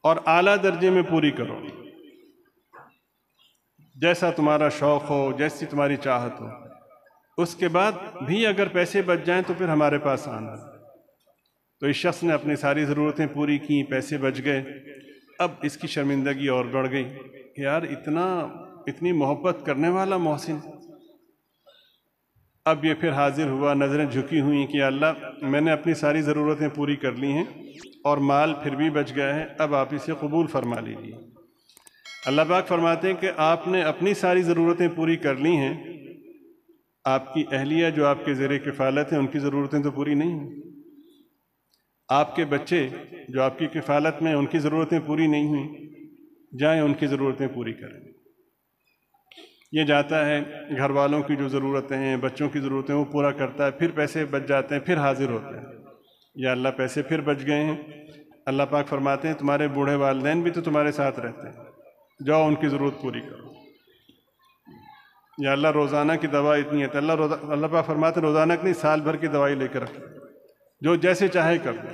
اور اعلیٰ درجے میں پوری کرو، جیسا تمہارا شوق ہو، جیسی تمہاری چاہت ہو۔ اس کے بعد بھی اگر پیسے بچ جائیں تو پھر ہمارے پاس آنا۔ تو اس شخص نے اپنی ساری ضرورتیں پوری کیں، پیسے بچ گئے۔ اب اس کی شرمندگی اور بڑھ گئی کہ یار اتنی محبت کرنے والا محسن۔ اب یہ پھر حاضر ہوا، نظریں جھکی ہوئیں کہ اللہ میں نے اپنی ساری ضرورتیں پوری کر لی ہیں اور مال پھر بھی بچ گیا ہے، اب آپ اسے قبول فرما لیجیے۔ اللہ پاک فرماتے ہیں کہ آپ نے اپنی ساری ضرورتیں پوری کر لی ہیں، آپ کی اہلیہ جو آپ کے زیر کفالت ہیں ان کی ضرورتیں تو پوری نہیں ہیں۔ آپ کے بچے جو آپ کی کفالت میں ان کی ضرورتیں پوری نہیں ہوئیں، جائیں ان کی ضرورتیں پوری کریں۔ یہ جاتا ہے گھر والوں کی جو ضرورتیں ہیں، بچوں کی ضرورتیں وہ پورا کرتا ہے، پھر پیسے بچ جاتے ہیں، پھر حاضر ہوتے ہیں، یا اللہ پیسے پھر بچ گئے ہیں۔ اللہ پاک فرماتے ہیں تمہارے بوڑھے والدین بھی تو تمہارے ساتھ رہتے ہیں، جاؤ ان کی ضرورت پوری کرو۔ یا اللہ روزانہ کی دوا اتنی ہے تو اللہ پاک فرماتے ہیں روزانہ کی نہیں، سال بھر کی دوائی لے کر رکھ، جو جیسے چاہے کر دو۔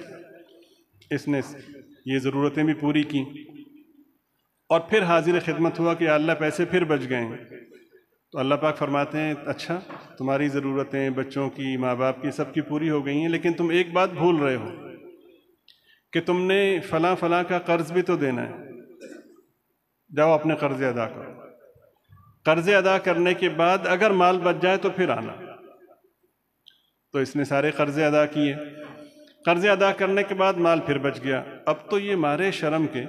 اس نے یہ ضرورتیں بھی پوری کی اور پھر حاضر خدمت ہوا کہ اللہ پیسے پھر بچ گئے ہیں۔ تو اللہ پاک فرماتے ہیں اچھا تمہاری ضرورتیں بچوں کی، ماں باپ کی، سب کی پوری ہو گئی ہیں، لیکن تم ایک بات بھول رہے ہو کہ تم نے فلاں فلاں کا قرض بھی تو دینا ہے، جاؤ اپنے قرض ادا کرو۔ قرض ادا کرنے کے بعد اگر مال بچ جائے تو پھر آنا۔ تو اس نے سارے قرض ادا کیے، قرض ادا کرنے کے بعد مال پھر بچ گیا۔ اب تو یہ مارے شرم کے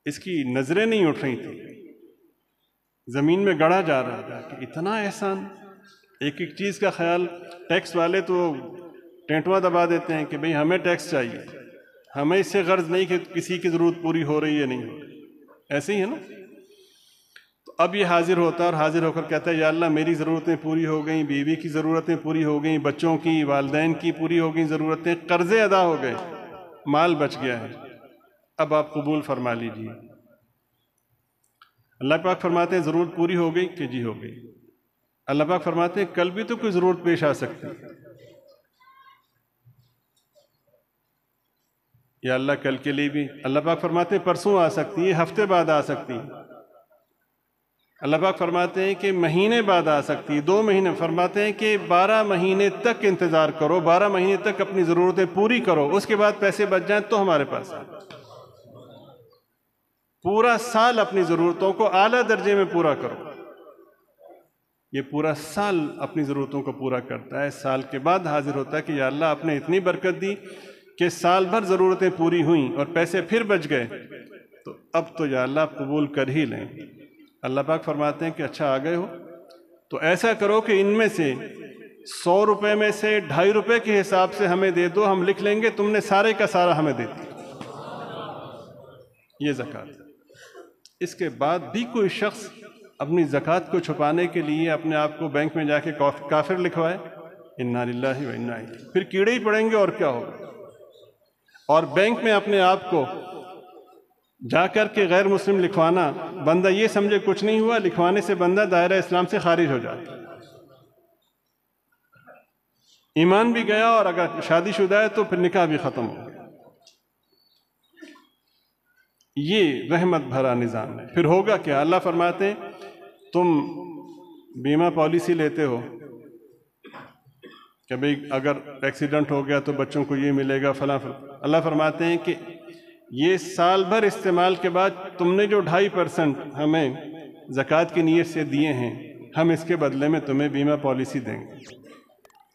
اس کی نظریں نہیں اٹھ رہی تھیں، زمین میں گڑا جا رہا تھا کہ اتنا احسان، ایک ایک چیز کا خیال۔ ٹیکس والے تو ٹینٹوا دبا دیتے ہیں کہ بھئی ہمیں ٹیکس چاہیے، ہمیں اس سے غرض نہیں کہ کسی کی ضرورت پوری ہو رہی ہے نہیں ہو رہی، ایسے ہی ہے نا۔ تو اب یہ حاضر ہوتا ہے اور حاضر ہو کر کہتا ہے یا اللہ میری ضرورتیں پوری ہو گئیں، بیوی کی ضرورتیں پوری ہو گئیں، بچوں کی، والدین کی پوری ہو گئیں ضرورتیں، قرضے ادا ہو گئے، مال بچ گیا ہے، اب آپ قبول فرما لیجیے۔ اللہ پاک فرماتے ہیں ضرورت پوری ہو گئی کہ جی ہو گئی۔ اللہ پاک فرماتے ہیں کل بھی تو کوئی ضرورت پیش آ سکتی ہے، یا اللہ کل کے لیے بھی۔ اللہ پاک فرماتے ہیں پرسوں آ سکتی ہے، ہفتے بعد آ سکتی ہے۔ اللہ پاک فرماتے ہیں کہ مہینے بعد آ سکتی ہے، 2 مہینے، فرماتے ہیں کہ 12 مہینے تک انتظار کرو، 12 مہینے تک اپنی ضرورتیں پوری کرو، اس کے بعد پیسے بچ جائیں تو ہمارے پاس آئیں۔ پورا سال اپنی ضرورتوں کو اعلیٰ درجے میں پورا کرو۔ یہ پورا سال اپنی ضرورتوں کو پورا کرتا ہے، سال کے بعد حاضر ہوتا ہے کہ یا اللہ آپ نے اتنی برکت دی کہ سال بھر ضرورتیں پوری ہوئیں اور پیسے پھر بچ گئے، تو اب تو یا اللہ آپ قبول کر ہی لیں۔ اللہ پاک فرماتے ہیں کہ اچھا آ گئے ہو تو ایسا کرو کہ ان میں سے 100 روپے میں سے 2.5 روپے کے حساب سے ہمیں دے دو، ہم لکھ لیں گے تم نے سارے کا سارا ہمیں دے دیا۔ یہ زکوٰۃ ہے۔ اس کے بعد بھی کوئی شخص اپنی زکوٰۃ کو چھپانے کے لیے اپنے آپ کو بینک میں جا کے کافر لکھوائے، انا للہ و انا الیہ، پھر کیڑے ہی پڑیں گے اور کیا ہوگا۔ اور بینک میں اپنے آپ کو جا کر کے غیر مسلم لکھوانا، بندہ یہ سمجھے کچھ نہیں ہوا، لکھوانے سے بندہ دائرہ اسلام سے خارج ہو جاتا ہے، ایمان بھی گیا، اور اگر شادی شدہ ہے تو پھر نکاح بھی ختم ہو گیا۔ یہ رحمت بھرا نظام ہے۔ پھر ہوگا کیا؟ اللہ فرماتے ہیں تم بیمہ پالیسی لیتے ہو کہ بھئی اگر ایکسیڈنٹ ہو گیا تو بچوں کو یہ ملے گا، فلاں فلاں۔ اللہ فرماتے ہیں کہ یہ سال بھر استعمال کے بعد تم نے جو 2.5% ہمیں زکوٰۃ کی نیت سے دیے ہیں، ہم اس کے بدلے میں تمہیں بیمہ پالیسی دیں گے،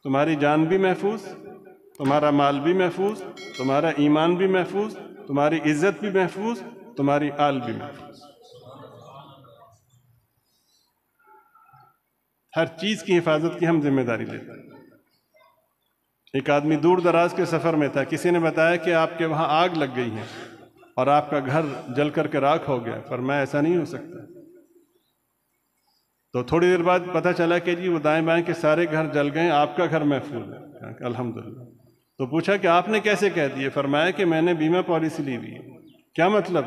تمہاری جان بھی محفوظ، تمہارا مال بھی محفوظ، تمہارا ایمان بھی محفوظ، تمہاری عزت بھی محفوظ، تمہاری آل بھی محفوظ۔ ہر چیز کی حفاظت کی ہم ذمہ داری لیتے ہیں۔ ایک آدمی دور دراز کے سفر میں تھا، کسی نے بتایا کہ آپ کے وہاں آگ لگ گئی ہے اور آپ کا گھر جل کر کے راکھ ہو گیا۔ فرمایا ایسا نہیں ہو سکتا۔ تو تھوڑی دیر بعد پتہ چلا کہ جی وہ دائیں بائیں کے سارے گھر جل گئے، آپ کا گھر محفوظ ہے، الحمدللہ۔ تو پوچھا کہ آپ نے کیسے کہہ دیے؟ فرمایا کہ میں نے بیمہ پالیسی لی ہوئی ہے۔ کیا مطلب؟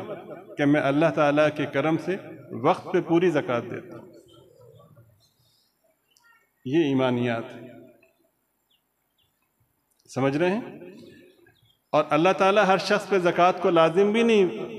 کہ میں اللہ تعالیٰ کے کرم سے وقت پہ پوری زکوٰۃ دیتا ہوں۔ یہ ایمانیات ہے، سمجھ رہے ہیں؟ اور اللہ تعالیٰ ہر شخص پہ زکوٰۃ کو لازم بھی نہیں